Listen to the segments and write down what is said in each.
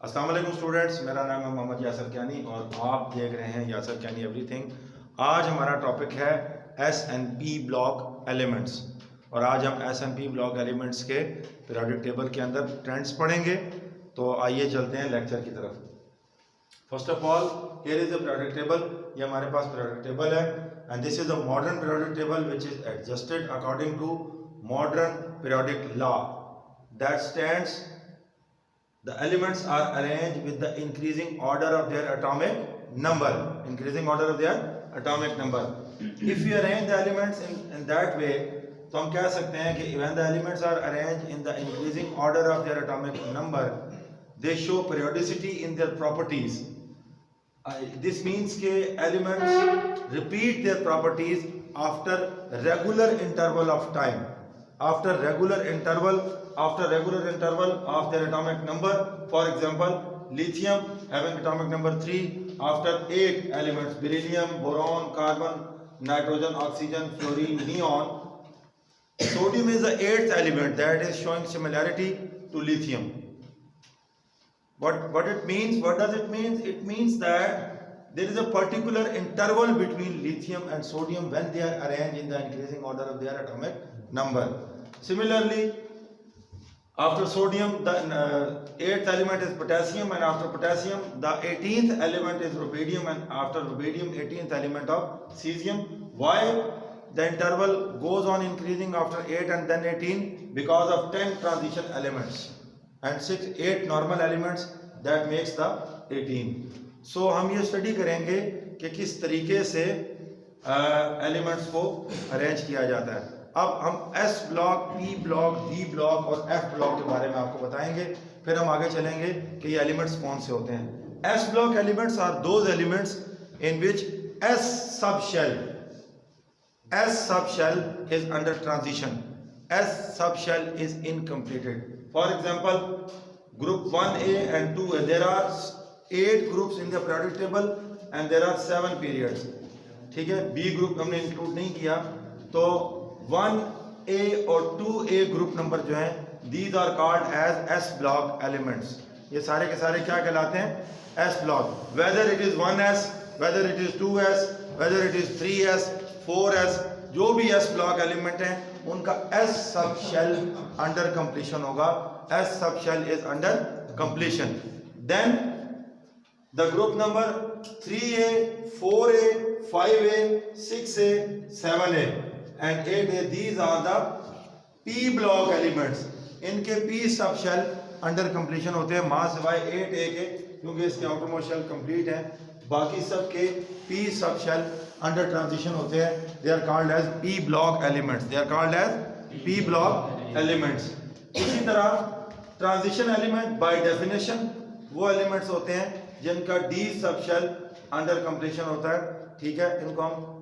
अस्सलाम वालेकुम स्टूडेंट्स, मेरा नाम है मोहम्मद यासर क्यानी और आप देख रहे हैं यासर क्यानी एवरीथिंग। आज हमारा टॉपिक है S N P block elements और आज हम S N P block elements के पीरियोडिक टेबल के अंदर ट्रेंड्स पढ़ेंगे। तो आइए चलते हैं लेक्चर की तरफ। First of all here is the periodic table. ये हमारे पास पीरियोडिक टेबल है and this is the modern periodic table which is adjusted according to modern periodic law that stands the elements are arranged with the increasing order of their atomic number. Increasing order of their atomic number. If you arrange the elements in that way, तो हम कह सकते हैं कि when the elements are arranged in the increasing order of their atomic number, they show periodicity in their properties. This means के elements repeat their properties after regular interval of time. After regular interval of their atomic number. For example, lithium having atomic number 3 after 8 elements: beryllium, boron, carbon, nitrogen, oxygen, fluorine, neon. Sodium is the 8th element that is showing similarity to lithium. What it means? What does it mean? It means that there is a particular interval between lithium and sodium when they are arranged in the increasing order of their atomic number. Similarly, after sodium, the 8th element is potassium, and after potassium, the 18th element is rubidium, and after rubidium, 18th element of cesium. Why the interval goes on increasing after 8 and then 18? Because of 10 transition elements and 8 normal elements that makes the 18. So हम ये study करेंगे कि किस तरीके से elements को arrange किया जाता है। अब हम S block, P block, D block और एफ ब्लॉक के बारे में आपको बताएंगे, फिर हम आगे चलेंगे कि ये एलिमेंट्स कौन से होते हैं। S block elements are those elements in which S sub shell is under transition, S sub shell is incompleted. For example, group 1A and 2A, there are 8 groups in the periodic table and there are 7 periods. ठीक है, B group हमने include नहीं किया, तो 1A और 2A group number जो हैं, these are called as S block elements. ये सारे के सारे क्या कहलाते हैं? S block. Whether it is 1S, whether it is 2S, whether it is 3S, 4S, जो भी एस ब्लॉक एलिमेंट हैं उनका s sub shell under completion होगा। S sub shell is under completion. Then the group number 3A, 4A, 5A, 6A, 7A and 8A, these are the P block elements. इनके P sub shell under completion होते हैं, मां सिवाय 8A के, क्योंकि इसके outermost shell complete हैं। बाकी सब के P sub shell under transition होते हैं। They are called as P block elements. They are called as P block elements. इसी तरह ट्रांजिशन एलिमेंट बाय डेफिनेशन वो एलिमेंट्स होते हैं जिनका D सब शेल अंडर कंप्लीशन होता है। ठीक है, इनको हम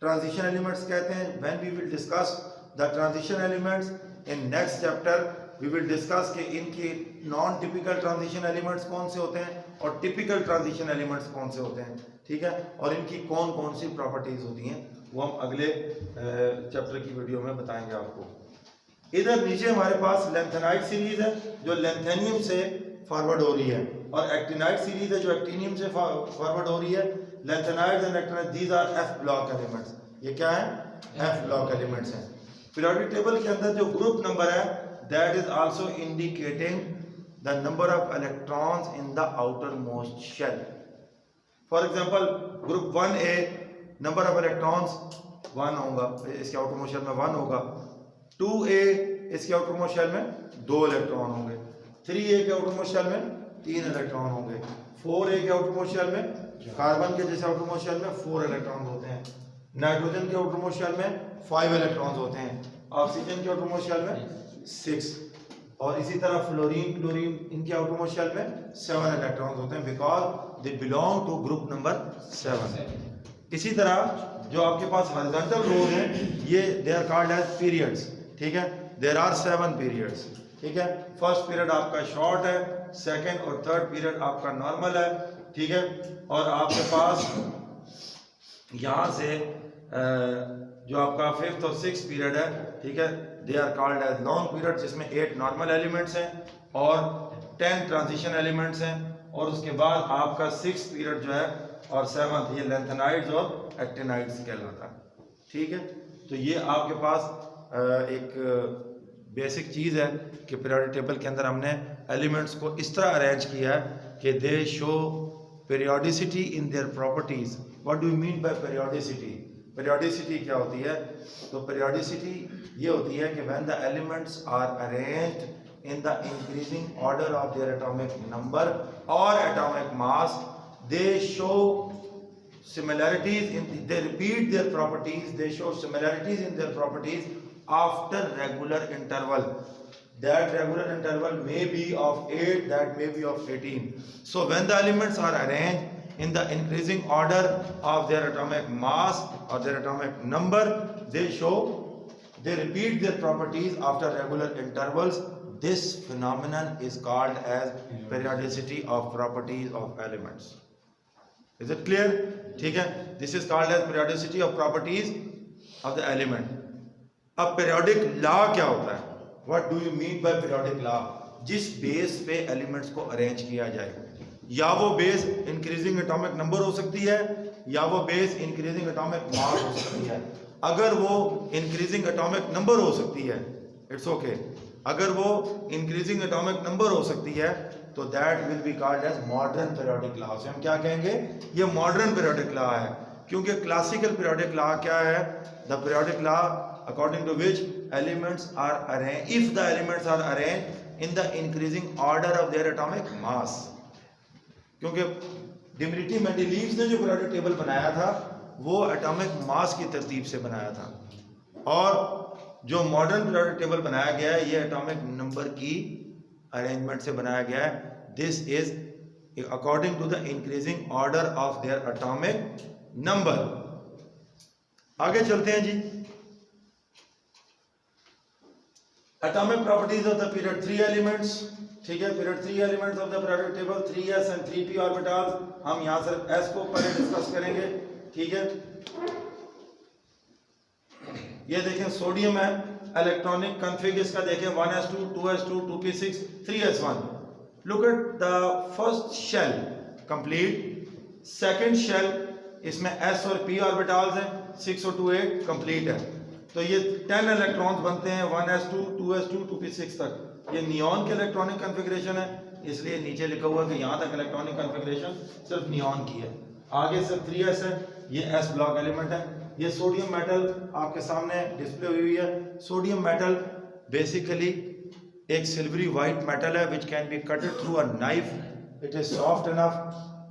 ट्रांजिशन एलिमेंट्स कहते हैं। When we will discuss the transition elements in next chapter, we will discuss कि इनके नॉन टिपिकल ट्रांजिशन एलिमेंट्स कौन से होते हैं और टिपिकल ट्रांजिशन एलिमेंट्स कौन से होते हैं। ठीक है, और इनकी कौन कौन सी प्रॉपर्टीज होती हैं वो हम अगले चैप्टर की वीडियो में बताएंगे आपको। इधर नीचे हमारे पास लेंथेनाइट सीरीज है जो लेंथेनियम से फॉरवर्ड हो रही है, और एक्टिनाइट सीरीज है जो एक्टिनियम से फॉरवर्ड हो रही है। Lanthanide and actinide, these are F block elements. ये क्या है? एफ ब्लॉक एलिमेंट्स हैं। पीरियोडिक टेबल के अंदर जो ग्रुप नंबर है, that is also indicating the number of electrons in the outer most shell. For example, group 1A number of electrons 1 होगा, इसके आउटर मोस्ट शेल में 1 होगा। 2A इसके आउटर मोस्ट शेल में 2 इलेक्ट्रॉन होंगे। 3A के outer most shell में 3 electron होंगे। 4A के आउटर मोस्ट शेल में, कार्बन के जैसे आउटर मोस्ट शेल में 4 इलेक्ट्रॉन होते हैं। नाइट्रोजन के आउटर मोस्ट शेल में 5 इलेक्ट्रॉन्स होते हैं। ऑक्सीजन के आउटर मोस्ट शेल में 6, और इसी तरह फ्लोरीन, क्लोरीन, इनके आउटर मोस्ट शेल में 7 इलेक्ट्रॉन्स होते हैं, because they belong to group number 7। इसी तरह जो आपके पास हॉरिजॉन्टल रोज हैं, ये they are called as periods. ठीक है, देयर आर 7 पीरियड्स। ठीक है, फर्स्ट पीरियड आपका शॉर्ट है, सेकंड और थर्ड पीरियड आपका नॉर्मल है। ठीक है, और आपके पास यहाँ से जो आपका 5th और 6th पीरियड है, ठीक है, they are called as long period, जिसमें 8 नॉर्मल एलिमेंट्स हैं और 10 ट्रांजिशन एलिमेंट्स हैं, और उसके बाद आपका 6th पीरियड जो है और 7th ये लेंथेनाइड्स और एक्टिनाइड्स कहलाता है। ठीक है, तो ये आपके पास एक बेसिक चीज़ है कि पीरियोडिक टेबल के अंदर हमने एलिमेंट्स को इस तरह अरेंज किया है कि they show periodicity in their properties. What do you mean by periodicity? Periodicity क्या होती है? तो पीरियोडिसिटी ये होती है कि when the elements are arranged in the increasing order of their atomic number और atomic mass, they show similarities in, they repeat their properties, they show similarities in their properties after regular interval. That regular interval may be of 8, that may be of 18. So when the elements are arranged in the increasing order of their atomic mass or their atomic number, they repeat their properties after regular intervals. This phenomenon is called as periodicity of properties of elements. Is it clear? ठीक है, this is called as periodicity of properties of the element. अब periodic law क्या होता है? What do you mean by periodic law? जिस base पे elements को arrange किया जाए, या वो बेस इंक्रीजिंग एटॉमिक नंबर हो सकती है या वो बेस इंक्रीजिंग एटॉमिक मास हो सकती है। अगर वो इंक्रीजिंग एटॉमिक नंबर हो सकती है, इट्स ओके। अगर वो इंक्रीजिंग एटॉमिक नंबर हो सकती है तो that will be called as modern periodic law. से हम क्या कहेंगे? ये मॉडर्न पीरियोडिक लॉ है, क्योंकि क्लासिकल पीरियोडिक लॉ क्या है? The periodic law according to which elements are arranged, if the elements are arranged in the increasing order of their atomic mass. क्योंकि डिमिट्री मेंडेलीव ने जो पीरियोडिक टेबल बनाया था वो एटॉमिक मास की तरतीब से बनाया था, और जो मॉडर्न पीरियोडिक टेबल बनाया गया है ये एटॉमिक नंबर की अरेंजमेंट से बनाया गया है। This is according to the increasing order of their atomic number. आगे चलते हैं जी। Atomic properties of the period 3 elements. ठीक है, period 3 elements of the periodic table 3s and 3p orbitals. हम यहां सिर्फ s को पहले डिस्कस करेंगे। ठीक है, ये देखें सोडियम है, इलेक्ट्रॉनिक कन्फिग इसका देखें 1s2, 2s2, 2p6, 3s1। Look at the first shell complete, second shell इसमें s और p ऑर्बिटल्स हैं, 6 और 2 8 कंप्लीट है। तो ये 10 इलेक्ट्रॉन्स बनते हैं 1s2, 2s2, 2p6 तक। ये नियॉन के इलेक्ट्रॉनिक कन्फिग्रेशन है, इसलिए नीचे लिखा हुआ है कि यहाँ तक इलेक्ट्रॉनिक कन्फिग्रेशन सिर्फ नियॉन की है। आगे सिर्फ 3s है, ये s ब्लॉक एलिमेंट है। ये सोडियम मेटल आपके सामने डिस्प्ले हुई है। सोडियम मेटल बेसिकली एक सिल्वरी वाइट मेटल है which can be cutted through a knife, it is soft enough.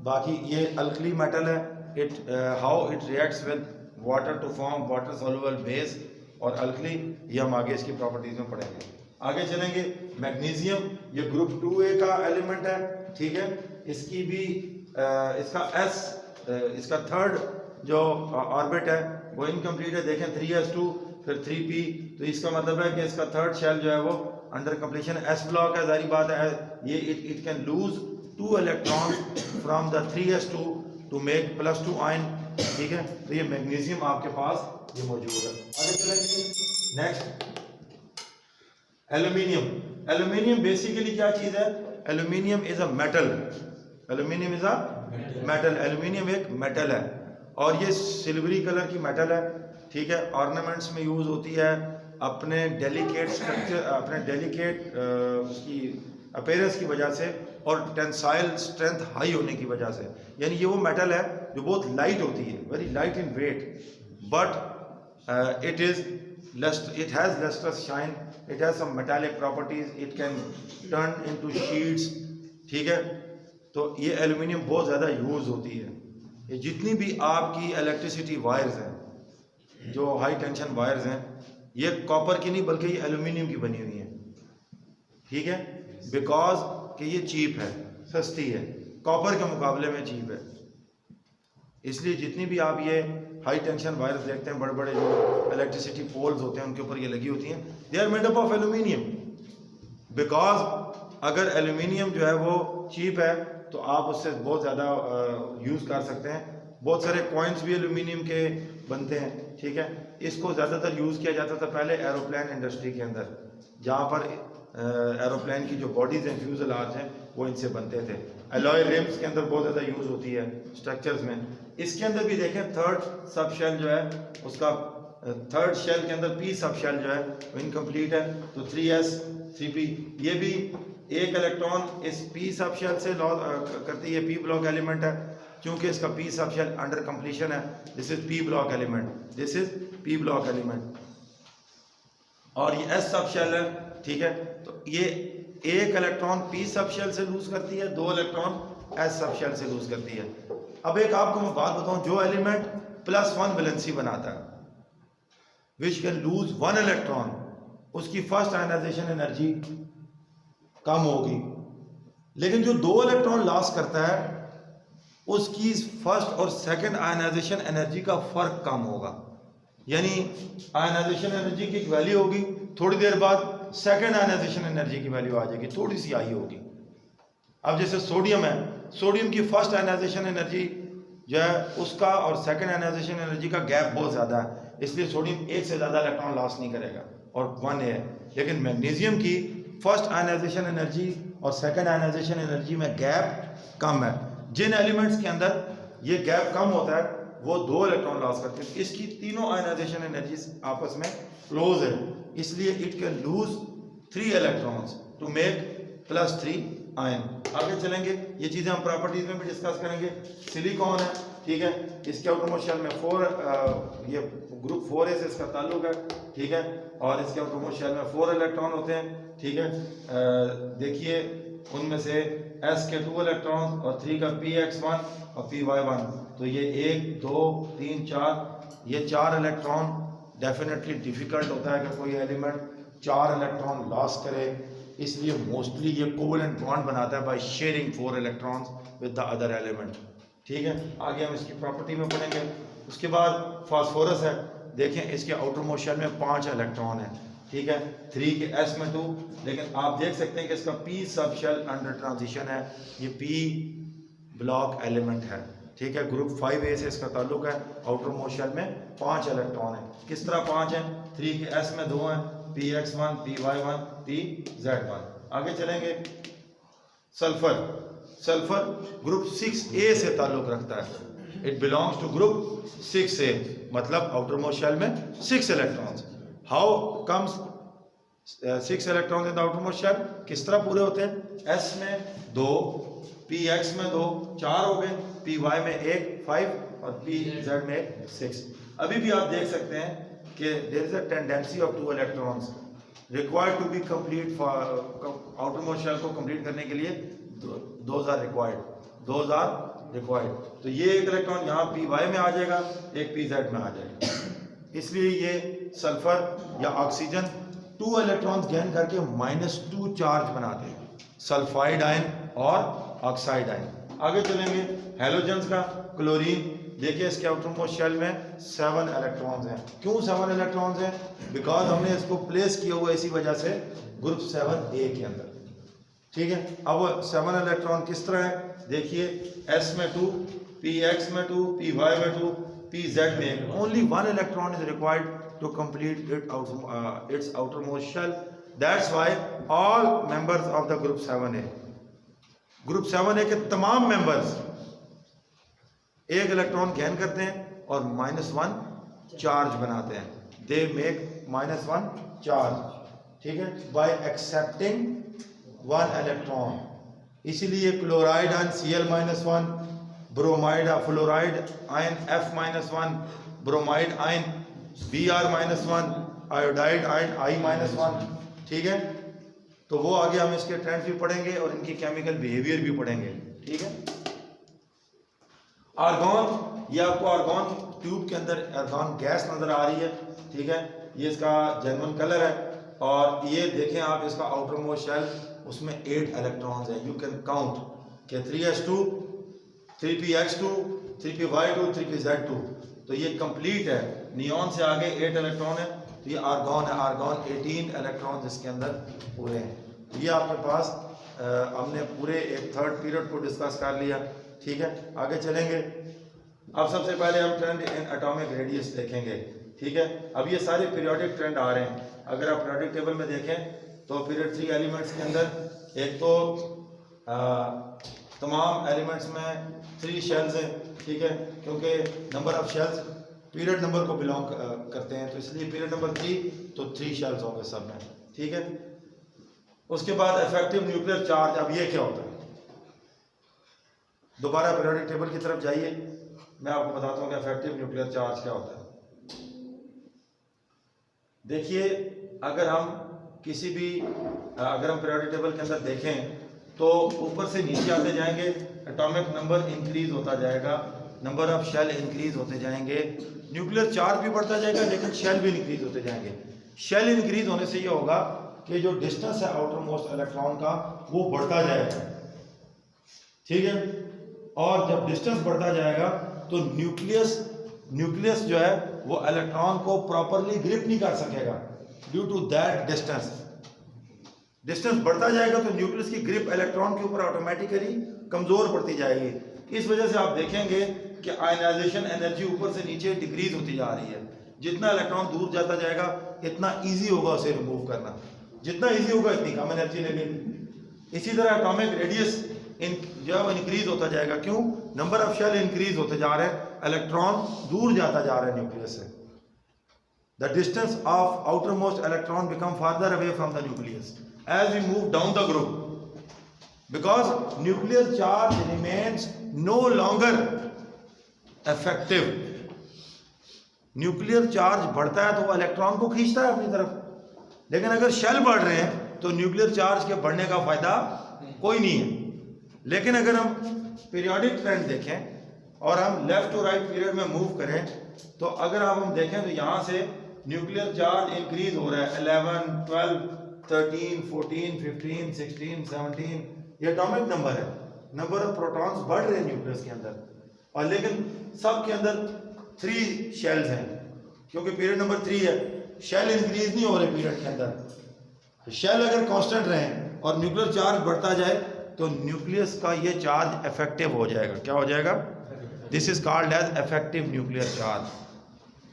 बाकी ये अल्कली मेटल है, it how it reacts with water to form water soluble base और alkali, ये हम आगे इसकी प्रॉपर्टीज में पढ़ेंगे। आगे चलेंगे, मैग्नीशियम ये ग्रुप 2a का एलिमेंट है। ठीक है, इसकी भी इसका थर्ड जो ऑर्बिट है वो इनकम्प्लीट है। देखें 3s2 फिर 3p, तो इसका मतलब है कि इसका थर्ड शेल जो है वो अंडर कंप्लीशन। s ब्लॉक है, जारी बात है ये it can lose 2 electrons from the 3s2 to make +2 ion. ठीक है, तो ये मैग्नीशियम आपके पास ये मौजूद है। आगे चलेंगे नेक्स्ट, एल्यूमिनियम। एल्यूमिनियम बेसिकली क्या चीज है? Aluminium is a metal. Aluminium is a metal. Aluminium एक मेटल है और ये सिल्वरी कलर की मेटल है। ठीक है, ऑर्नामेंट्स में यूज होती है अपने डेलिकेट स्ट्रक्चर, अपने डेलिकेट उसकी अपीयरेंस की वजह से और टेंसाइल स्ट्रेंथ हाई होने की वजह से। यानी ये वो मेटल है जो बहुत लाइट होती है, very light in weight, but it has lustrous shine, it has some metallic properties, it can turn into sheets। ठीक है, तो ये एल्यूमिनियम बहुत ज़्यादा यूज़ होती है। ये जितनी भी आपकी इलेक्ट्रिसिटी वायर्स हैं, जो हाई टेंशन वायर्स हैं, ये कॉपर की नहीं बल्कि ये एल्यूमिनियम की बनी हुई हैं। ठीक है, बिकॉज कि ये चीप है, सस्ती है, कॉपर के मुकाबले में चीप है, इसलिए जितनी भी आप ये हाई टेंशन वायर्स देखते हैं, बड़े बड़े जो इलेक्ट्रिसिटी पोल्स होते हैं उनके ऊपर ये लगी होती हैं, they are made up of aluminium. Because अगर एल्यूमिनियम जो है वो चीप है तो आप उससे बहुत ज़्यादा यूज़ कर सकते हैं। बहुत सारे कॉइन्स भी एल्यूमिनियम के बनते हैं। ठीक है, इसको ज़्यादातर यूज़ किया जाता था पहले एरोप्लेन इंडस्ट्री के अंदर, जहाँ पर एरोप्लेन की जो बॉडीज हैं, फ्यूजलाज हैं, वो इनसे बनते थे। अलॉय रिम्स के अंदर बहुत ज़्यादा यूज़ होती है स्ट्रक्चर्स में। इसके अंदर भी देखें थर्ड सब शेल जो है उसका, थर्ड शेल के अंदर पी सब शेल जो है वो इनकम्प्लीट है, तो 3s 3p, ये भी एक इलेक्ट्रॉन इस पी सब शेल से लॉस करती है, पी ब्लॉक एलिमेंट है, क्योंकि इसका p sub shell under completion है। This is p block element, this is p block element, और ये एस सब शेल है, ठीक है। तो ये एक इलेक्ट्रॉन पी सब शेल से लूज करती है, दो इलेक्ट्रॉन एस सब शेल से लूज करती है। अब एक आपको मैं बात बताऊं, जो एलिमेंट +1 वैलेंसी बनाता है, विच कैन लूज 1 इलेक्ट्रॉन, उसकी फर्स्ट आयनाइजेशन एनर्जी कम होगी, लेकिन जो 2 इलेक्ट्रॉन लॉस करता है उसकी फर्स्ट और सेकंड आयनाइजेशन एनर्जी का फर्क कम होगा। यानी आयनाइजेशन एनर्जी की एक वैल्यू होगी, थोड़ी देर बाद सेकंड आयनाइजेशन एनर्जी की वैल्यू आ जाएगी, थोड़ी सी आई होगी। अब जैसे सोडियम है, सोडियम की फर्स्ट आयनाइजेशन एनर्जी जो है उसका और सेकंड आयनाइजेशन एनर्जी का गैप बहुत ज़्यादा है, इसलिए सोडियम एक से ज़्यादा इलेक्ट्रॉन लॉस नहीं करेगा और 1 है। लेकिन मैग्नीशियम की फर्स्ट आयनाइजेशन एनर्जी और सेकंड आयनाइजेशन एनर्जी में गैप कम है। जिन एलिमेंट्स के अंदर ये गैप कम होता है वो 2 इलेक्ट्रॉन लॉस करते हैं, इसकी तीनों आयनाइजेशन एनर्जीज आपस में क्लोज है, इसलिए it can lose 3 electrons to make +3 ion. आगे चलेंगे, ये चीज़ें हम प्रॉपर्टीज में भी डिस्कस करेंगे। सिलिकॉन है, ठीक है, इसके आउटर शेल में 4 ये ग्रुप 4A से इसका ताल्लुक है, ठीक है, और इसके आउटर शेल में 4 इलेक्ट्रॉन होते हैं, ठीक है। देखिए उनमें से S के 2 इलेक्ट्रॉन और 3 का px1 और py1, तो ये 1 2 3 4, ये 4 इलेक्ट्रॉन डेफिनेटली डिफिकल्ट होता है कि कोई एलिमेंट 4 इलेक्ट्रॉन लॉस करे, इसलिए मोस्टली ये कोवेलेंट बॉन्ड बनाता है by sharing 4 electrons with the other element, ठीक है। आगे हम इसकी प्रॉपर्टी में पढ़ेंगे। उसके बाद फास्फोरस है, देखें इसके आउटर मोस्ट शेल में 5 इलेक्ट्रॉन है, ठीक है, 3 के S में 2, लेकिन आप देख सकते हैं कि इसका P sub shell under transition है, ये P ब्लॉक एलिमेंट है, ठीक है। ग्रुप 5A से इसका ताल्लुक है, आउटर मोस्ट शेल में 5 इलेक्ट्रॉन है। किस तरह 5 हैं? 3 के S में 2 हैं, px1 py1 pz1। आगे चलेंगे, सल्फर, सल्फर ग्रुप 6A से ताल्लुक रखता है, it belongs to group 6A, मतलब आउटर मोस्ट शेल में 6 electrons. How comes 6 electrons in the outer most shell, किस तरह पूरे होते हैं? S में 2, px में 2, 4 हो गए, py में 1 5 और pz में 6। अभी भी आप देख सकते हैं कि there is a tendency of 2 electrons required to be complete for outer most shell को कंप्लीट करने के लिए, दोज आर रिक्वायर्ड। तो ये एक इलेक्ट्रॉन यहाँ py में आ जाएगा, एक pz में आ जाएगा, इसलिए ये सल्फर या ऑक्सीजन 2 इलेक्ट्रॉन्स गेन करके -2 चार्ज बनाते हैं, सल्फाइड आयन और ऑक्साइड आयन। आगे चलेंगे, हैलोजेंस का, क्लोरीन, देखिए इसके आउटर मोस्ट शेल में 7 इलेक्ट्रॉन्स हैं। क्यों 7 इलेक्ट्रॉन्स हैं? बिकॉज हमने इसको प्लेस किया हुआ इसी वजह से ग्रुप 7A के अंदर, ठीक है। अब 7 इलेक्ट्रॉन किस तरह है? देखिए S में 2, px में 2, py में 2, pz में, only 1 electron is required to complete its outermost shell. That's why all members of the group 7A, group 7A के तमाम मेंबर्स 1 इलेक्ट्रॉन गेन करते हैं और -1 चार्ज बनाते हैं, दे मेक -1 चार्ज, ठीक है, बाय एक्सेप्टिंग 1 इलेक्ट्रॉन। इसीलिए chloride ion Cl-1, bromide fluoride ion F-1, bromide ion Br-1, iodide ion I-1, ठीक है। तो वो आगे हम इसके ट्रेंड भी पढ़ेंगे और इनकी केमिकल बिहेवियर भी पढ़ेंगे, ठीक है। आर्गॉन, ये आपको आर्गॉन ट्यूब के अंदर आर्गॉन गैस नजर आ रही है, ठीक है, ये इसका जेन्युइन कलर है, और ये देखें आप इसका आउटर मोस्ट शेल, उसमें 8 इलेक्ट्रॉन्स हैं, यू कैन काउंट के 3s2 3px2 3py2 3pz2, तो ये कंप्लीट है, नियॉन से आगे 8 इलेक्ट्रॉन है, तो ये आर्गॉन है, आर्गॉन 18 इलेक्ट्रॉन इसके अंदर पूरे हैं। ये आपके पास हमने पूरे एक थर्ड पीरियड को डिस्कस कर लिया, ठीक है। आगे चलेंगे, अब सबसे पहले हम ट्रेंड इन एटॉमिक रेडियस देखेंगे, ठीक है। अब ये सारे पीरियोडिक ट्रेंड आ रहे हैं, अगर आप पीरियोडिक टेबल में देखें तो पीरियड 3 एलिमेंट्स के अंदर एक तो तमाम एलिमेंट्स में 3 शेल्स हैं, ठीक है, क्योंकि number of shells period number को बिलोंग करते हैं, तो इसलिए पीरियड नंबर 3 तो 3 शेल्स होंगे सब में, ठीक है। उसके बाद इफेक्टिव न्यूक्लियर चार्ज, अब ये क्या होता है? दोबारा पीरियोडिक टेबल की तरफ जाइए, मैं आपको बताता हूँ कि इफेक्टिव न्यूक्लियर चार्ज क्या होता है। देखिए, अगर हम पीरियोडिक टेबल के अंदर देखें तो ऊपर से नीचे आते जाएंगे, एटॉमिक नंबर इंक्रीज होता जाएगा, नंबर ऑफ शेल इंक्रीज होते जाएंगे, न्यूक्लियर चार्ज भी बढ़ता जाएगा, लेकिन शेल भी इंक्रीज होते जाएंगे। शेल इंक्रीज होने से ये होगा कि जो डिस्टेंस है आउटर मोस्ट इलेक्ट्रॉन का वो बढ़ता जाएगा, ठीक है। और जब डिस्टेंस बढ़ता जाएगा तो न्यूक्लियस जो है वो इलेक्ट्रॉन को प्रॉपरली ग्रिप नहीं कर सकेगा ड्यू टू दैट डिस्टेंस बढ़ता जाएगा तो न्यूक्लियस की ग्रिप इलेक्ट्रॉन के ऊपर ऑटोमेटिकली कमजोर पड़ती जाएगी। इस वजह से आप देखेंगे कि आयनाइजेशन एनर्जी ऊपर से नीचे डिक्रीज होती जा रही है। जितना इलेक्ट्रॉन दूर जाता जाएगा इतना इजी होगा उसे रिमूव करना, जितना इजी होगा इतनी कम एनर्जी लगेगी। इसी तरह एटॉमिक रेडियस जो है वो इंक्रीज होता जाएगा। क्यों? नंबर ऑफ शेल इंक्रीज होते जा रहे हैं, इलेक्ट्रॉन दूर जाता जा रहा है न्यूक्लियस से। The distance of outer most electron become farther away from the nucleus as we move down the group, because nuclear charge remains no longer effective. Nuclear charge बढ़ता है तो वो इलेक्ट्रॉन को खींचता है अपनी तरफ, लेकिन अगर शेल बढ़ रहे हैं तो न्यूक्लियर चार्ज के बढ़ने का फायदा कोई नहीं है। लेकिन अगर हम पीरियोडिक ट्रेंड देखें और हम लेफ्ट टू राइट पीरियड में मूव करें तो अगर हम देखें तो यहाँ से न्यूक्लियर चार्ज इंक्रीज हो रहा है 11, 12, 13, 14, 15, 16, 17, ये एटॉमिक नंबर है। नंबर ऑफ प्रोटॉन्स बढ़ रहे हैं न्यूक्लियस के अंदर, और लेकिन सब के अंदर 3 शेल्स हैं, क्योंकि पीरियड नंबर 3 है। शेल इंक्रीज नहीं हो रहे पीरियड के अंदर। शेल अगर कांस्टेंट रहे और न्यूक्लियर चार्ज बढ़ता जाए तो न्यूक्लियस का ये चार्ज इफेक्टिव हो जाएगा। क्या हो जाएगा? This is called as effective nuclear charge.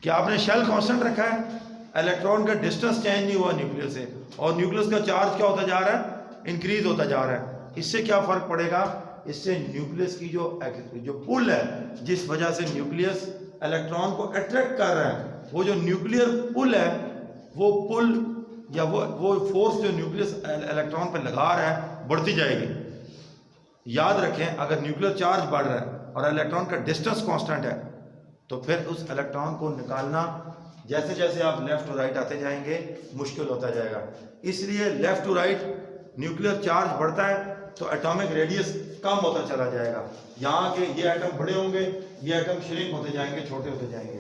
क्या आपने शेल कांस्टेंट रखा है, इलेक्ट्रॉन का डिस्टेंस चेंज नहीं हुआ न्यूक्लियस से, और न्यूक्लियस का चार्ज क्या होता जा रहा है? इंक्रीज होता जा रहा है। इससे क्या फर्क पड़ेगा? इससे न्यूक्लियस की जो पुल है, जिस वजह से न्यूक्लियस इलेक्ट्रॉन को अट्रैक्ट कर रहा है, वो जो न्यूक्लियर पुल है, वो पुल या वो फोर्स जो न्यूक्लियस इलेक्ट्रॉन पर लगा रहा है बढ़ती जाएगी। याद रखें, अगर न्यूक्लियर चार्ज बढ़ रहा है और इलेक्ट्रॉन का डिस्टेंस कांस्टेंट है तो फिर उस इलेक्ट्रॉन को निकालना जैसे जैसे आप लेफ्ट टू राइट आते जाएंगे मुश्किल होता जाएगा। इसलिए left to right nuclear charge बढ़ता है तो एटॉमिक रेडियस कम होता चला जाएगा। यहाँ के ये एटम बड़े होंगे, ये एटम श्रिंक होते जाएंगे, छोटे होते जाएंगे।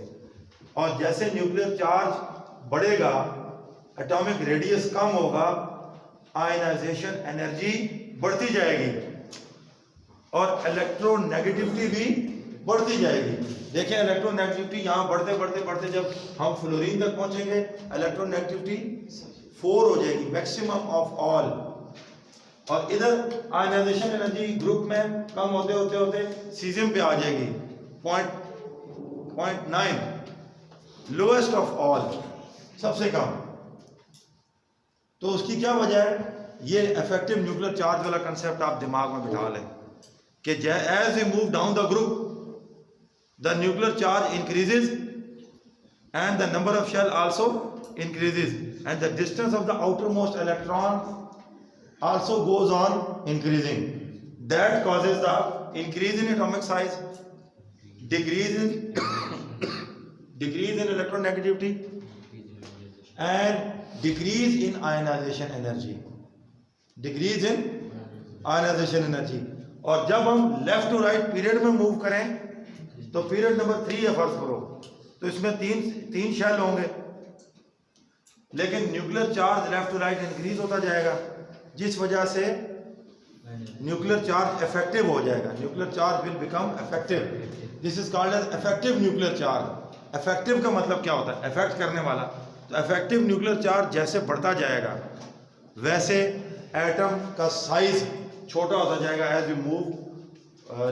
और जैसे न्यूक्लियर चार्ज बढ़ेगा, एटॉमिक रेडियस कम होगा, आयनाइजेशन एनर्जी बढ़ती जाएगी और इलेक्ट्रोनेगेटिविटी भी बढ़ती जाएगी। देखिए, इलेक्ट्रोनेगेटिविटी यहाँ बढ़ते बढ़ते बढ़ते जब हम फ्लोरीन तक पहुंचेंगे, इलेक्ट्रोनेगेटिविटी 4 हो जाएगी, मैक्सिमम ऑफ ऑल। और इधर आयनाइजेशन एनर्जी ग्रुप में कम होते होते होते सीजियम पे आ जाएगी 0.9, लोएस्ट ऑफ ऑल, सबसे कम। तो उसकी क्या वजह है? ये इफेक्टिव न्यूक्लियर चार्ज वाला कंसेप्ट आप दिमाग में बिठा लें कि as we move down the group the nuclear charge increases and the number of shell also increases and the distance of the outermost electron also goes on increasing. That causes the increase in atomic size, decrease in electronegativity and decrease in ionization energy. और जब हम left to right period में move करें तो period number 3 है फर्ज करो, तो इसमें तीन शेल होंगे, लेकिन nuclear charge left to right increase होता जाएगा, जिस वजह से न्यूक्लियर चार्ज इफेक्टिव हो जाएगा। Nuclear charge will become effective. This is called as effective nuclear charge. Effective का मतलब क्या होता है? इफेक्ट करने वाला। तो इफेक्टिव न्यूक्लियर चार्ज जैसे बढ़ता जाएगा वैसे एटम का साइज छोटा होता जाएगा as you move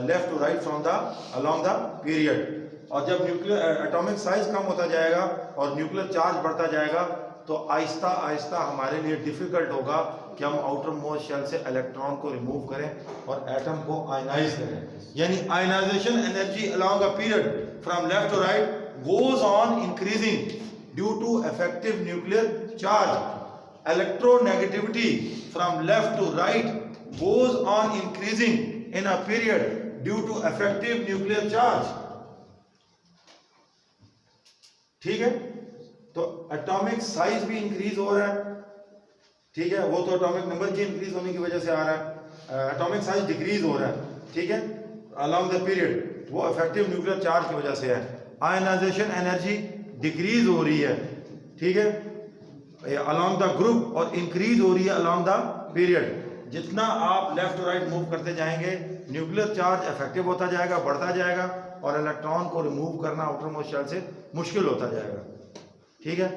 left to right from the along the period. और जब न्यूक्लियर एटॉमिक साइज कम होता जाएगा और न्यूक्लियर चार्ज बढ़ता जाएगा तो आहिस्ता आहिस्ता हमारे लिए डिफ़िकल्ट होगा कि हम आउटर मोस्ट शेल से इलेक्ट्रॉन को रिमूव करें और एटम को आयनाइज करें। यानी ionization energy along a period from left to right goes on increasing due to effective nuclear charge. Electronegativity from left to right goes on increasing in a period due to effective nuclear charge। ठीक है, तो atomic size भी increase हो रहा है, ठीक है, वो तो एटॉमिक नंबर की इंक्रीज होने की वजह से आ रहा है। एटॉमिक साइज डिक्रीज हो रहा है, ठीक है, अलोंग द पीरियड, वो इफेक्टिव न्यूक्लियर चार्ज की वजह से है। आयनाइजेशन एनर्जी डिक्रीज हो रही है, ठीक है, अलोंग द ग्रुप, और इंक्रीज हो रही है अलोंग द पीरियड। जितना आप लेफ्ट टू राइट मूव करते जाएंगे न्यूक्लियर चार्ज इफेक्टिव होता जाएगा, बढ़ता जाएगा, और इलेक्ट्रॉन को रिमूव करना आउटर मोस्ट शेल से मुश्किल होता जाएगा, ठीक है।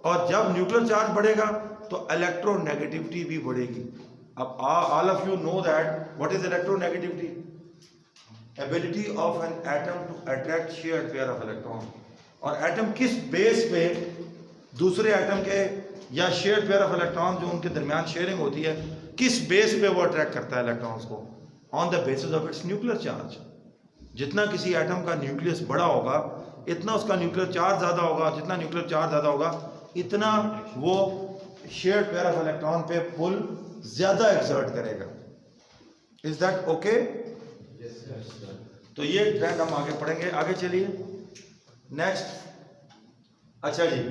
और जब न्यूक्लियर चार्ज बढ़ेगा तो इलेक्ट्रोनेगेटिविटी भी बढ़ेगी। अब all of you know that what is electronegativity? Ability of an atom to attract shared pair of electron. और एटम किस बेस पे दूसरे एटम के या शेयर्ड पेयर ऑफ इलेक्ट्रॉन जो उनके दरमियान शेयरिंग होती है, किस बेस पे वो अट्रैक्ट करता है इलेक्ट्रॉन्स को? On the basis of its nuclear charge. जितना किसी एटम का न्यूक्लियस बड़ा होगा इतना उसका न्यूक्लियर चार्ज ज़्यादा होगा, जितना न्यूक्लियर चार्ज ज़्यादा होगा इतना वो शेयर्ड पेयर ऑफ इलेक्ट्रॉन पे पुल ज़्यादा एक्सर्ट करेगा। Is that okay? तो ये ट्रेंड हम आगे पढ़ेंगे। आगे चलिए नेक्स्ट। अच्छा जी,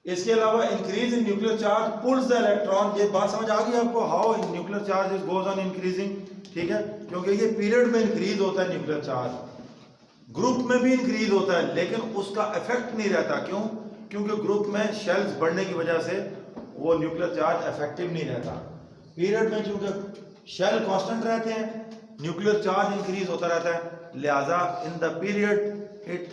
इसके अलावा increase in nuclear charge pulls the electron. ये बात समझ आ गई आपको? How nuclear charge is goes on increasing, ठीक है, क्योंकि ये पीरियड में इंक्रीज होता है न्यूक्लियर चार्ज, ग्रुप में भी इंक्रीज होता है, लेकिन उसका इफेक्ट नहीं रहता। क्यों? क्योंकि ग्रुप में शेल्स बढ़ने की वजह से वो न्यूक्लियर चार्ज इफेक्टिव नहीं रहता। पीरियड में चूंकि शेल कांस्टेंट रहते हैं, न्यूक्लियर चार्ज इंक्रीज होता रहता है, लिहाजा in the period it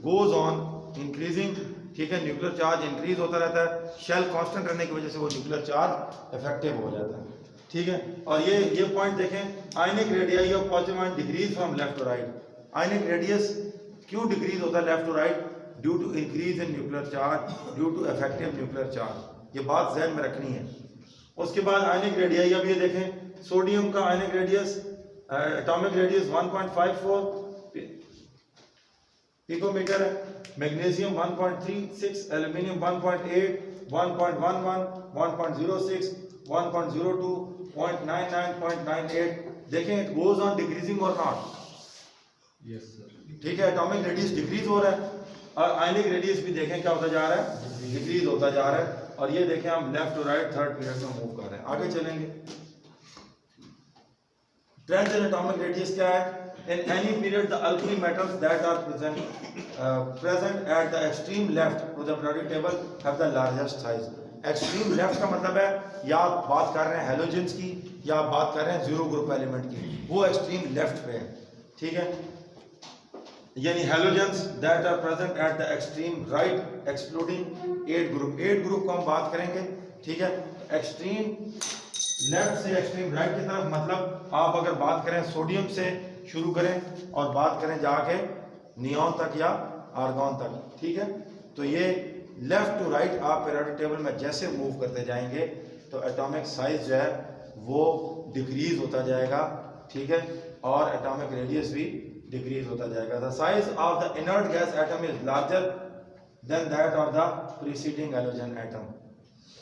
goes on increasing, ठीक है, न्यूक्लियर चार्ज इंक्रीज होता रहता है, शेल कांस्टेंट रहने की वजह से वो न्यूक्लियर चार्ज इफेक्टिव हो जाता है, ठीक है। और ये पॉइंट देखें, ionic radius of positive ion decrease from left to right. Ionic radius क्यों डिक्रीज होता है left to right? Due to increase in nuclear charge, due to effective nuclear charge. ये बात जहन में रखनी है। उसके बाद आयनिक रेडियस, अब ये देखें, सोडियम का ionic radius atomic radius 1.54 picometre है, मैग्नीशियम 1.36, एल्यूमिनियम 1.8, 1.11, 1.06, 1.02, 0.99, 0.98। देखें इट गोज ऑन डिक्रीजिंग और नॉट? यस सर, ठीक है, एटॉमिक रेडियस डिक्रीज हो रहा है और आयनिक रेडियस भी देखें क्या होता जा रहा है, डिक्रीज होता जा रहा है। और ये देखें हम left to right third period में मूव कर रहे हैं। आगे चलेंगे। ट्रेंड इन एटॉमिक रेडियस क्या है? In any period, the alkali metals that are present at the extreme left to the periodic table have the largest size. Extreme left का मतलब है या आप बात कर रहे हैं हेलोजेंस की या आप बात कर रहे हैं जीरो ग्रुप एलिमेंट की, वो एक्सट्रीम लेफ्ट पे है, ठीक है। यानी halogens that are present at the extreme right excluding 8 group। 8 group को हम बात करेंगे, ठीक है। एक्सट्रीम लेफ्ट से एक्सट्रीम राइट की तरफ, मतलब आप अगर बात करें सोडियम से शुरू करें और बात करें जाके नियॉन तक या आर्गॉन तक, ठीक है। तो ये लेफ्ट टू राइट आप पीरियोडिक टेबल में जैसे मूव करते जाएंगे तो एटॉमिक साइज जो है वो डिक्रीज होता जाएगा, ठीक है, और एटॉमिक रेडियस भी डिक्रीज होता जाएगा। The size of the inert gas atom is larger than that of the preceding halogen atom,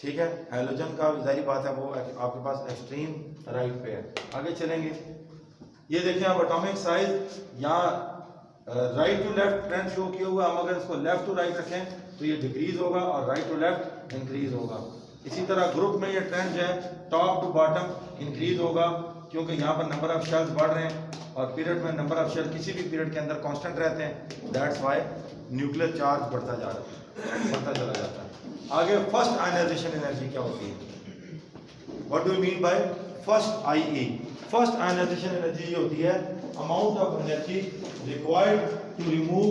ठीक है। हैलोजन का जारी बात है वो आपके पास एक्सट्रीम राइट पे है। आगे चलेंगे। ये देखिए आप एटॉमिक साइज यहाँ right to left trend show किया हुआ, हम अगर इसको लेफ्ट टू राइट रखें तो ये डिक्रीज होगा और राइट टू लेफ्ट इंक्रीज होगा। इसी तरह ग्रुप में ये ट्रेंड जो है टॉप टू बॉटम इंक्रीज होगा, क्योंकि यहाँ पर नंबर ऑफ शेल्स बढ़ रहे हैं और पीरियड में नंबर ऑफ शेल किसी भी पीरियड के अंदर कांस्टेंट रहते हैं, दैट्स व्हाई न्यूक्लियर चार्ज बढ़ता जा रहा है, बढ़ता चला जाता है। आगे फर्स्ट आयनाइजेशन एनर्जी क्या होती है? What do you mean by first IE? First ionization energy ये होती है amount of energy required to remove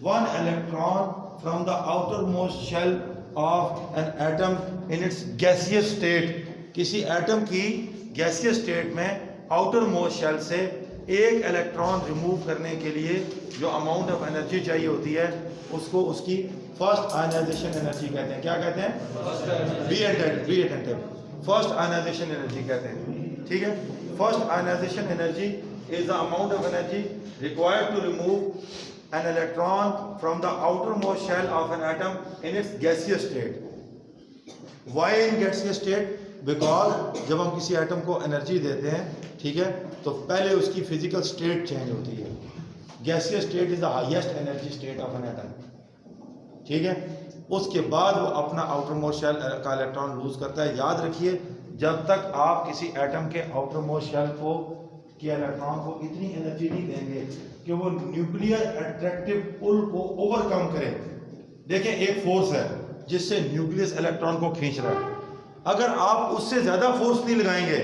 one electron from the outer most shell of an atom in its gaseous state. किसी atom की gaseous state में outer most shell से एक electron remove करने के लिए जो अमाउंट ऑफ एनर्जी चाहिए होती है उसको उसकी फर्स्ट आयनाइजेशन एनर्जी कहते हैं। क्या कहते हैं? Be attentive, first ionization energy कहते हैं। ठीक है, first ionization energy is the amount of energy required to remove an electron from the outer most shell of an atom in its gaseous state. Why in gaseous state? Because जब हम किसी atom को energy देते हैं, ठीक है, तो पहले उसकी फिजिकल स्टेट चेंज होती है। Gaseous state is the highest energy state of an atom. ठीक है, उसके बाद वो अपना आउटर मोस्ट शेल का इलेक्ट्रॉन लूज करता है। याद रखिए, जब तक आप किसी एटम के आउटर मोस्ट शेल को के इलेक्ट्रॉन को इतनी एनर्जी नहीं देंगे कि वो न्यूक्लियर अट्रैक्टिव पुल को ओवरकम करे। देखें, एक फोर्स है जिससे न्यूक्लियस इलेक्ट्रॉन को खींच रहा है। अगर आप उससे ज्यादा फोर्स नहीं लगाएंगे,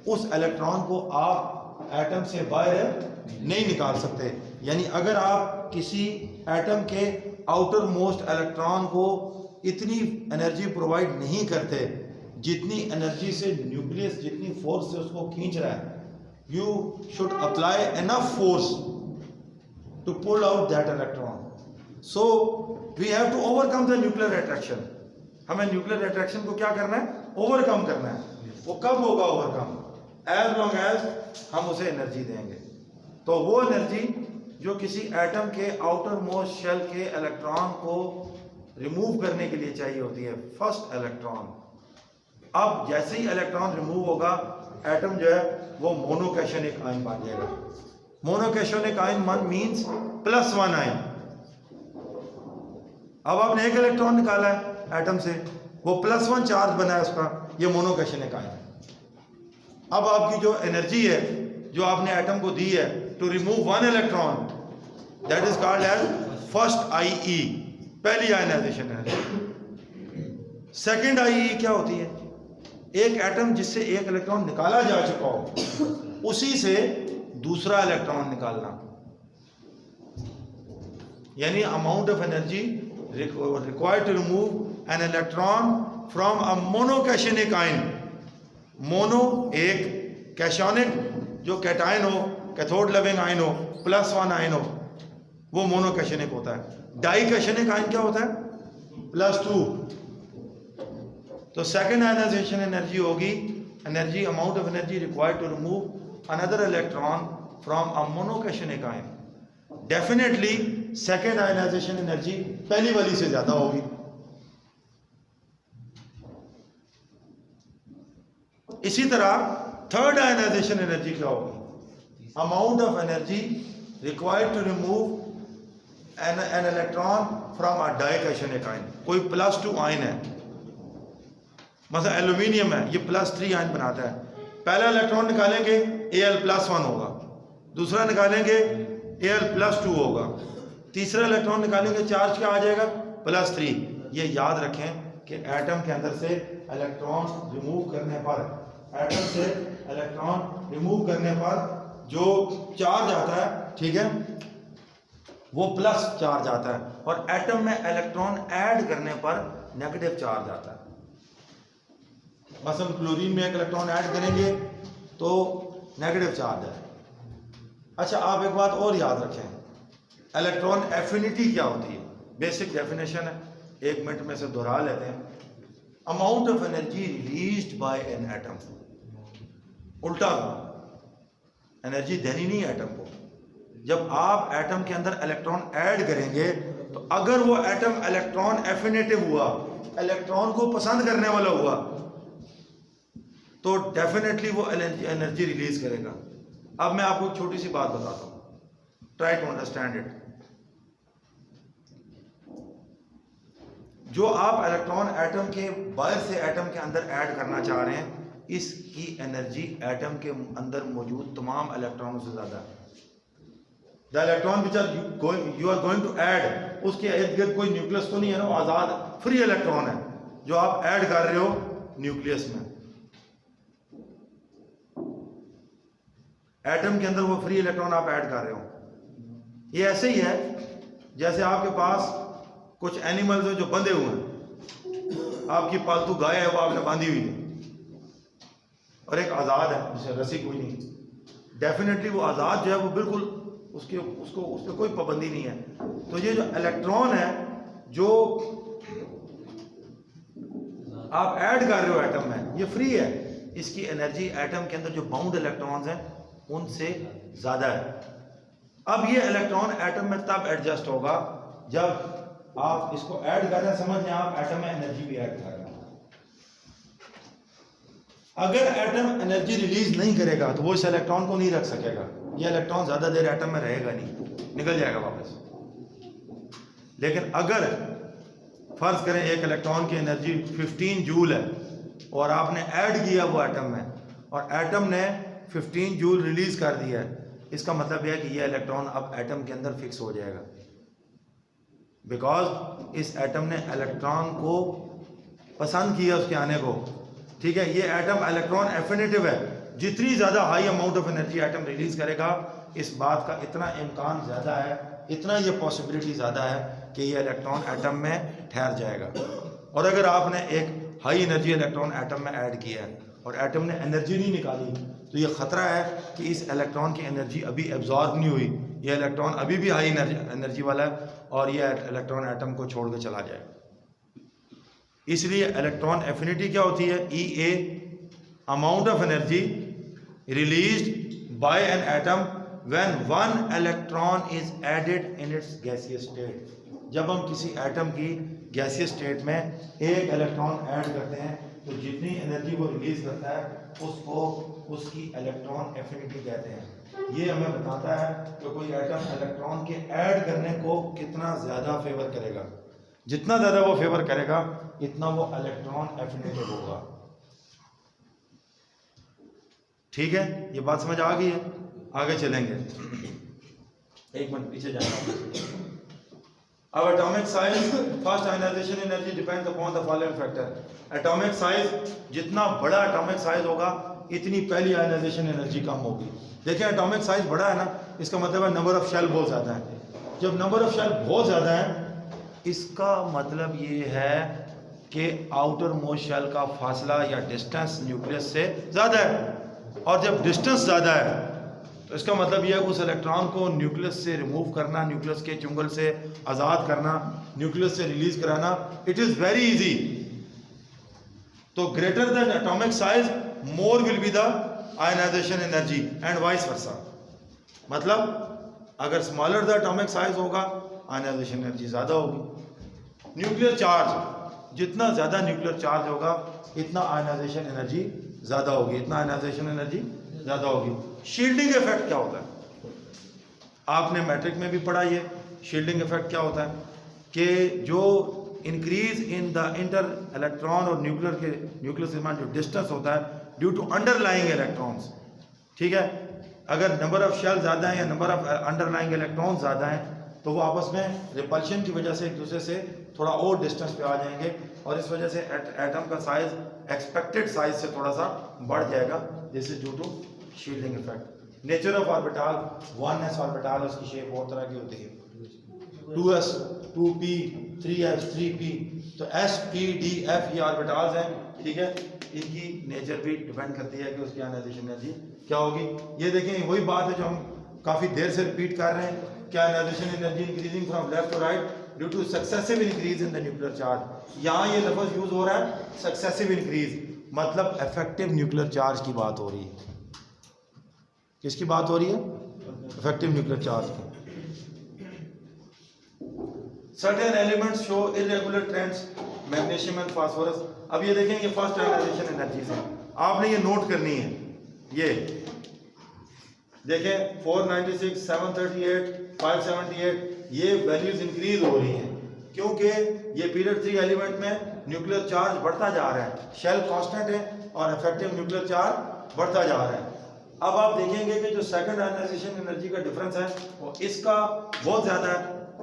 उस इलेक्ट्रॉन को आप एटम से बाहर नहीं निकाल सकते। यानी अगर आप किसी एटम के आउटर मोस्ट इलेक्ट्रॉन को इतनी एनर्जी प्रोवाइड नहीं करते जितनी एनर्जी से न्यूक्लियस, जितनी फोर्स से उसको खींच रहा है, you should apply enough force to pull out that electron. So we have to overcome the nuclear attraction. हमें न्यूक्लियर अट्रैक्शन को क्या करना है? ओवरकम करना है। वो कब होगा ओवरकम? एज लॉन्ग एज हम उसे एनर्जी देंगे। तो वो एनर्जी जो किसी एटम के आउटर मोस्ट शेल के इलेक्ट्रॉन को रिमूव करने के लिए चाहिए होती है, फर्स्ट इलेक्ट्रॉन। अब जैसे ही इलेक्ट्रॉन रिमूव होगा, एटम जो है वो मोनोकैशनिक आयन बन जाएगा। मोनोकैशनिक आयन मींस +1 आयन। अब आपने एक इलेक्ट्रॉन निकाला है एटम से, वो +1 चार्ज बना है उसका, ये मोनोकैशनिक आयन है। अब आपकी जो एनर्जी है जो आपने एटम को दी है to remove 1 electron, that is called as first IE, पहली आयनाइजेशन एनर्जी। सेकंड IE क्या होती है? एक एटम जिससे एक इलेक्ट्रॉन निकाला जा चुका हो, उसी से दूसरा इलेक्ट्रॉन निकालना, यानी amount of energy required to remove an electron from a monocationic ion। Mono एक, कैशोनिक जो कैटायन हो, कैथोड लविंग आयन हो, +1 आयन हो, वो मोनोकैशनिक होता है। डाइकैशनिक आयन क्या होता है? +2। तो सेकेंड आयनाइजेशन एनर्जी होगी energy, amount of energy required to remove another electron from a monocationic ion. Definitely second ionization energy पहली वाली से ज्यादा होगी। इसी तरह थर्ड आयनाइजेशन एनर्जी क्या होगी? Amount of energy required to remove an electron from a dicationic ion. कोई +2 आयन है, मतलब एल्यूमिनियम है, ये +3 आयन बनाता है। पहला इलेक्ट्रॉन निकालेंगे Al+1 होगा, दूसरा निकालेंगे Al+2 होगा, तीसरा इलेक्ट्रॉन निकालेंगे, चार्ज क्या आ जाएगा? +3। ये याद रखें कि एटम के अंदर से इलेक्ट्रॉन रिमूव करने पर, एटम से इलेक्ट्रॉन रिमूव करने पर जो चार्ज आता है, ठीक है, वो प्लस चार्ज आता है, और एटम में इलेक्ट्रॉन ऐड करने पर नेगेटिव चार्ज आता है। मसलन क्लोरीन में एक इलेक्ट्रॉन ऐड करेंगे तो नेगेटिव चार्ज है। अच्छा, आप एक बात और याद रखें, इलेक्ट्रॉन एफिनिटी क्या होती है? बेसिक डेफिनेशन है, 1 मिनट में से दोहरा लेते हैं। Amount of energy released by an atom. उल्टा, एनर्जी देनी नहीं एटम को। जब आप एटम के अंदर इलेक्ट्रॉन ऐड करेंगे तो अगर वो एटम इलेक्ट्रॉन एफिनेटिव हुआ, इलेक्ट्रॉन को पसंद करने वाला हुआ, तो डेफिनेटली वो एनर्जी रिलीज करेगा। अब मैं आपको एक छोटी सी बात बताता हूं, ट्राई टू अंडरस्टैंड इट। जो आप इलेक्ट्रॉन एटम के बाहर से एटम के अंदर ऐड करना चाह रहे हैं, इसकी एनर्जी एटम के अंदर मौजूद तमाम इलेक्ट्रॉनों से ज्यादा है। The electron which are you are going to add, उसके इर्द गिर्द कोई न्यूक्लियस तो नहीं है ना, आजाद फ्री इलेक्ट्रॉन है जो आप ऐड कर रहे हो न्यूक्लियस में। एटम के अंदर वो फ्री इलेक्ट्रॉन आप ऐड कर रहे हो। ये ऐसे ही है जैसे आपके पास कुछ एनिमल्स हैं जो बंधे हुए हैं, आपकी पालतू गाय है वो आपने बांधी हुई है, और एक आजाद है जिसे रस्सी कोई नहीं, डेफिनेटली वो आज़ाद जो है वो बिल्कुल उस पर कोई पाबंदी नहीं है। तो ये जो इलेक्ट्रॉन है जो आप ऐड कर रहे हो एटम में, ये फ्री है, इसकी एनर्जी एटम के अंदर जो बाउंड इलेक्ट्रॉन्स हैं उनसे ज़्यादा है। अब ये इलेक्ट्रॉन एटम में तब एडजस्ट होगा जब आप इसको ऐड कर रहे हैं, समझ लें आप एटम में एनर्जी भी ऐड कर रहे हैं। अगर एटम एनर्जी रिलीज नहीं करेगा तो वो इस इलेक्ट्रॉन को नहीं रख सकेगा, ये इलेक्ट्रॉन ज़्यादा देर एटम में रहेगा नहीं, निकल जाएगा वापस। लेकिन अगर फर्ज करें एक इलेक्ट्रॉन की एनर्जी 15 जूल है और आपने ऐड किया वो एटम में और एटम ने 15 जूल रिलीज कर दिया है, इसका मतलब यह है कि यह इलेक्ट्रॉन अब एटम के अंदर फिक्स हो जाएगा, बिकॉज इस एटम ने इलेक्ट्रॉन को पसंद किया उसके आने को। ठीक है, ये एटम इलेक्ट्रॉन एफिनिटिव है, जितनी ज़्यादा high amount of energy atom release करेगा, इस बात का इतना इम्कान ज़्यादा है, इतना ये पॉसिबिलिटी ज़्यादा है कि ये इलेक्ट्रॉन एटम में ठहर जाएगा। और अगर आपने एक हाई एनर्जी इलेक्ट्रॉन एटम में ऐड किया है और एटम ने एनर्जी नहीं निकाली, तो ये ख़तरा है कि इस इलेक्ट्रॉन की एनर्जी अभी एब्जॉर्ब नहीं हुई, ये इलेक्ट्रॉन अभी भी हाई एनर्जी वाला है और ये इलेक्ट्रॉन एटम को छोड़ के चला जाएगा। इसलिए इलेक्ट्रॉन एफिनिटी क्या होती है? E a amount of energy released by an atom when one electron is added in its gaseous state. जब हम किसी एटम की गैसियस स्टेट में एक इलेक्ट्रॉन ऐड करते हैं तो जितनी एनर्जी वो रिलीज करता है उसको उसकी इलेक्ट्रॉन एफिनिटी कहते हैं। ये हमें बताता है कि कोई एटम इलेक्ट्रॉन के ऐड करने को कितना ज़्यादा फेवर करेगा। जितना ज़्यादा वो फेवर करेगा इतना वो इलेक्ट्रॉन एफिनिटिव होगा। ठीक है, ये बात समझ आ गई है? आगे चलेंगे, एक मिनट पीछे जाना। अब atomic size, first ionization energy depends upon the following factor. Atomic size, जितना बड़ा एटॉमिक साइज होगा इतनी पहली आयनाइजेशन एनर्जी कम होगी। देखिए एटॉमिक साइज बड़ा है ना, इसका मतलब है नंबर ऑफ शेल बहुत ज़्यादा है। जब नंबर ऑफ शेल बहुत ज़्यादा है इसका मतलब ये है कि आउटर मोस्ट शेल का फासला या डिस्टेंस न्यूक्लियस से ज़्यादा है, और जब डिस्टेंस ज़्यादा है तो इसका मतलब यह है उस इलेक्ट्रॉन को न्यूक्लियस से रिमूव करना, न्यूक्लियस के चुंगल से आज़ाद करना, न्यूक्लियस से रिलीज कराना, इट इज़ वेरी इजी। तो greater than atomic size more will be the ionization energy and vice versa. मतलब अगर स्मॉलर द एटॉमिक साइज होगा आयनाइजेशन एनर्जी ज़्यादा होगी। न्यूक्लियर चार्ज, जितना ज़्यादा न्यूक्लियर चार्ज होगा इतना आयनाइजेशन एनर्जी ज़्यादा होगी, इतना आयनाइजेशन एनर्जी ज़्यादा होगी। शील्डिंग इफेक्ट क्या होता है? आपने मैट्रिक में भी पढ़ा ये शील्डिंग इफेक्ट क्या होता है कि जो increase in the inter electron और न्यूक्लियस के जो डिस्टेंस होता है ड्यू टू अंडरलाइंग इलेक्ट्रॉन्स। ठीक है, अगर नंबर ऑफ शेल ज़्यादा है या नंबर ऑफ अंडरलाइंग इलेक्ट्रॉन ज़्यादा हैं तो वो आपस में रिपल्शन की वजह से एक दूसरे से थोड़ा और डिस्टेंस पे आ जाएंगे और इस वजह से एटम का साइज एक्सपेक्टेड साइज से थोड़ा सा बढ़ जाएगा, जैसे due to shielding effect. Nature of orbital, 1s orbital, उसकी शेप बहुत तरह की होती है, 2s, 2p, 3s, 3p। तो s, p, d, f ये ऑर्बिटल्स हैं। ठीक है, इनकी नेचर भी डिपेंड करती है कि उसकी आयनाइजेशन एनर्जी क्या होगी। ये देखें वही बात है जो हम काफ़ी देर से रिपीट कर रहे हैं, क्या ionization energy increasing from left to right due to successive increase in the nuclear charge. यहाँ ये लफ्ज़ यूज हो रहा है सक्सेसिव इंक्रीज, मतलब इफेक्टिव न्यूक्लियर चार्ज की बात हो रही है। किसकी बात हो रही है? इफेक्टिव न्यूक्लियर चार्ज की। Certain elements show irregular trends, magnesium and phosphorus. अब ये देखें ये फर्स्ट आयनाइजेशन एनर्जी है, आपने ये नोट करनी है। ये देखें 496, 738, 578 ये वैल्यूज इंक्रीज हो रही हैं क्योंकि ये पीरियड 3 एलिमेंट में न्यूक्लियर चार्ज बढ़ता जा रहा है, शेल कांस्टेंट है और इफेक्टिव न्यूक्लियर चार्ज बढ़ता जा रहा है। अब आप देखेंगे कि जो सेकंड आयनाइजेशन एनर्जी का डिफरेंस है वो इसका बहुत ज़्यादा है,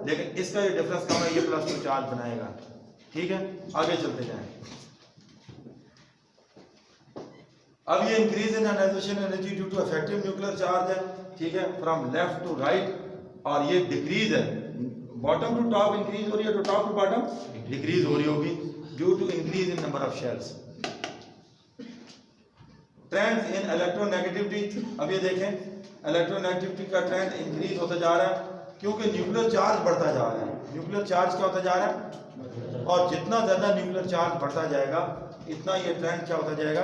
लेकिन इसका ये डिफरेंस कम है, ये +2 चार्ज बनाएगा। ठीक है, आगे चलते जाएं। अब ये increase in ionization energy due to effective nuclear charge है। ठीक है, फ्रॉम लेफ्ट टू राइट, और ये डिक्रीज है, बॉटम टू टॉप इंक्रीज हो रही है, तो टॉप टू बॉटम डिक्रीज हो रही होगी due to increase in number of shells. Trend in electronegativity, अब ये देखें इलेक्ट्रोनेगेटिविटी का ट्रेंड इंक्रीज होता जा रहा है क्योंकि न्यूक्लियर चार्ज बढ़ता जा रहा है। न्यूक्लियर चार्ज क्या होता जा रहा है, और जितना ज़्यादा न्यूक्लियर चार्ज बढ़ता जाएगा इतना ये ट्रेंड क्या होता जाएगा,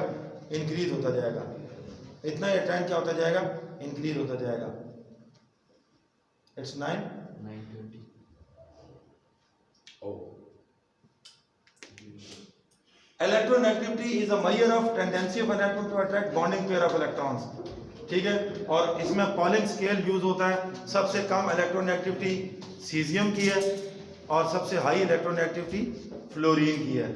इंक्रीज होता जाएगा। इतना ये ट्रेंड क्या होता जाएगा, इंक्रीज होता जाएगा। It's 9:20। Electronegativity is a measure of tendency of an atom to attract bonding pair of electrons, ठीक है। और इसमें पॉलिंग स्केल यूज होता है। सबसे कम इलेक्ट्रोनेगेटिविटी सीजियम की है और सबसे हाई इलेक्ट्रोनेगेटिविटी फ्लोरीन की है,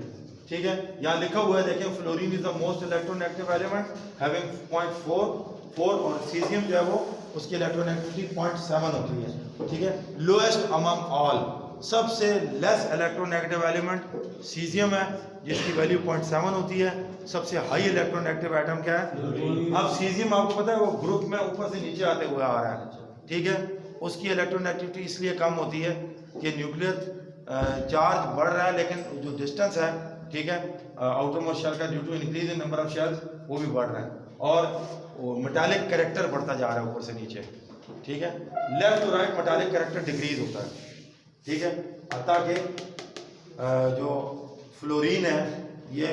ठीक है। यहाँ लिखा हुआ है देखें, fluorine is the most electronegative element having 0.44 और सीजियम जो है वो उसकी इलेक्ट्रोनेगेटिविटी 0.7 होती है, ठीक है। लोएस्ट अमंग ऑल, सबसे लेस इलेक्ट्रोनेगेटिव एलिमेंट सीजियम है जिसकी वैल्यू 0.7 होती है। सबसे हाई इलेक्ट्रोनेगेटिव एटम क्या है, अब सीजियम आपको पता है वो ग्रुप में ऊपर से नीचे आते हुए आ रहा है, ठीक है। उसकी इलेक्ट्रोनेगेटिविटी इसलिए कम होती है कि न्यूक्लियर चार्ज बढ़ रहा है लेकिन जो डिस्टेंस है, ठीक है, आउटरमोस्ट शेल का due to increase in number of shells वो भी बढ़ रहा है और मेटालिक कैरेक्टर बढ़ता जा रहा है ऊपर से नीचे, ठीक है। Left to right metallic character decrease होता है, ठीक है। ताकि जो फ्लोरीन है ये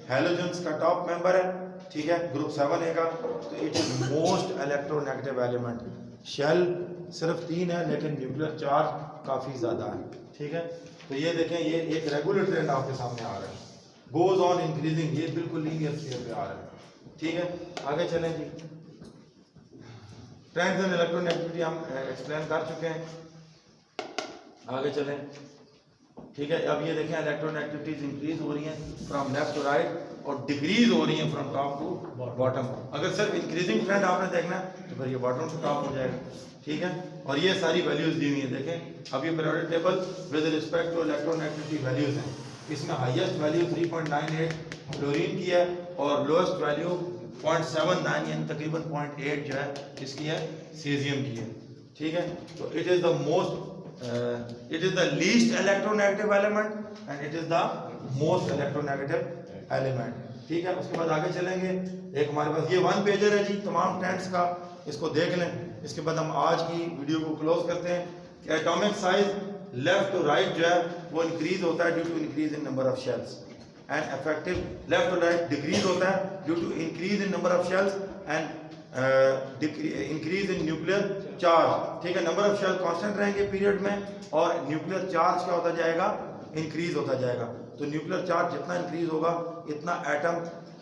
हैलोजेंस का टॉप मेंबर है, ठीक है, ग्रुप 7A का, तो it is most electronegative element. Shell सिर्फ 3 है लेकिन न्यूक्लियर चार्ज काफ़ी ज़्यादा है, ठीक है। तो ये देखें, ये एक रेगुलर ट्रेंड आपके सामने आ रहा है, गोज ऑन इंक्रीजिंग, ये बिल्कुल लीनियर स्केल पे आ रहा है, ठीक है। आगे चलें जी, ट्रेंड्स इन इलेक्ट्रोनेगेटिविटी हम एक्सप्लेन कर चुके हैं, आगे चलें, ठीक है। अब ये देखें इलेक्ट्रोनेगेटिविटीज इंक्रीज हो रही हैं फ्रॉम लेफ्ट टू राइट और डिक्रीज हो रही हैं फ्रॉम टॉप टू बॉटम। अगर सिर्फ इंक्रीजिंग ट्रेंड आपने देखना है तो फिर ये बॉटम टू टॉप हो जाएगा, ठीक है। और ये सारी वैल्यूज दी हुई हैं, देखें अब ये periodic table with respect to electronegativity values हैं। इसमें हाईएस्ट वैल्यू 3.98 फ्लोरीन की है और लोएस्ट वैल्यू 0.79 यानी तकरीबन 0.8 जो है इसकी है सीजियम की है, ठीक है। तो it is the most it is the least electronegative element and it is the most electronegative element, ठीक है। उसके बाद आगे चलेंगे, एक हमारे पास ये 1 पेजर है जी तमाम ट्रेंड्स का, इसको देख लें। इसके बाद हम आज की वीडियो को क्लोज करते हैं कि atomic size left to right जो है वो इंक्रीज होता है due to increase in number of shells and effective left to right decrease होता है due to increase in number of shells and increase in nuclear charge, ठीक है। Number of shell constant रहेंगे पीरियड में और nuclear charge क्या होता जाएगा, इंक्रीज होता जाएगा। तो न्यूक्लियर चार्ज जितना इंक्रीज होगा इतना एटम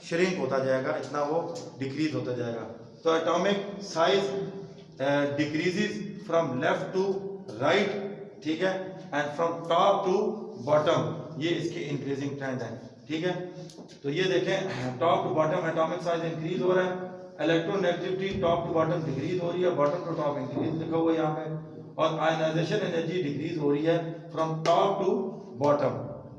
श्रिंक होता जाएगा, इतना वो डिक्रीज होता जाएगा। तो atomic size decreases from left to right, ठीक है, and from top to bottom, ये इसके इंक्रीजिंग ट्रेंड है, ठीक है। तो ये देखें top to bottom atomic size increase हो रहा है, electronegativity top to bottom decrease हो रही है, बॉटम टू टॉप इंक्रीज लिखा हुआ है यहाँ पे, और आयनाइजेशन एनर्जी डिक्रीज हो रही है फ्रॉम टॉप टू बॉटम।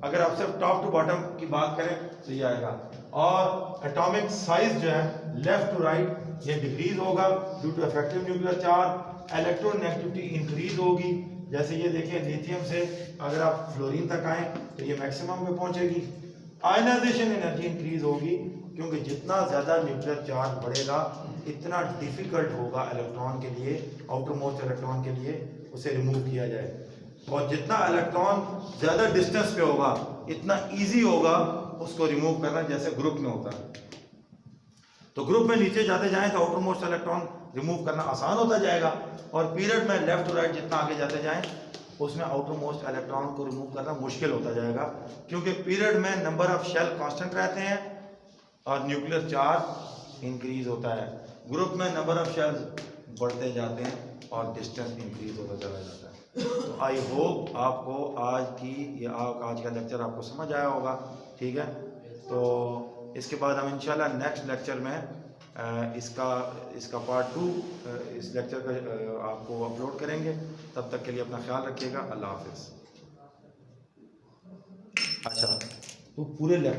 अगर आप सिर्फ टॉप टू बॉटम की बात करें तो ये आएगा, और एटॉमिक साइज जो है लेफ्ट टू राइट ये डिक्रीज होगा due to effective nuclear charge, electronegativity increase होगी। जैसे ये देखिए लिथियम से अगर आप फ्लोरीन तक आए तो ये मैक्सिमम पे पहुंचेगी। आयनाइजेशन एनर्जी इंक्रीज होगी क्योंकि जितना ज़्यादा न्यूक्लियर चार्ज बढ़ेगा इतना डिफिकल्ट होगा इलेक्ट्रॉन के लिए, आउटर मोस्ट इलेक्ट्रॉन के लिए उसे रिमूव किया जाए, और जितना इलेक्ट्रॉन ज़्यादा डिस्टेंस पे होगा इतना इजी होगा उसको रिमूव करना, जैसे ग्रुप में होता है। तो ग्रुप में नीचे जाते जाएं तो आउटर मोस्ट इलेक्ट्रॉन रिमूव करना आसान होता जाएगा, और पीरियड में लेफ्ट टू राइट जितना आगे जाते जाएं उसमें आउटर मोस्ट इलेक्ट्रॉन को रिमूव करना मुश्किल होता जाएगा, क्योंकि पीरियड में नंबर ऑफ शेल कांस्टेंट रहते हैं और न्यूक्लियर चार्ज इंक्रीज होता है। ग्रुप में नंबर ऑफ शेल्स बढ़ते जाते हैं और डिस्टेंस इंक्रीज होता चला जाता है। तो आई होप आपको आज का लेक्चर आपको समझ आया होगा, ठीक है। तो इसके बाद हम इंशाल्लाह नेक्स्ट लेक्चर में इसका पार्ट 2 इस लेक्चर का आपको अपलोड करेंगे। तब तक के लिए अपना ख्याल रखिएगा। अल्लाह हाफिज़। अच्छा, तो पूरे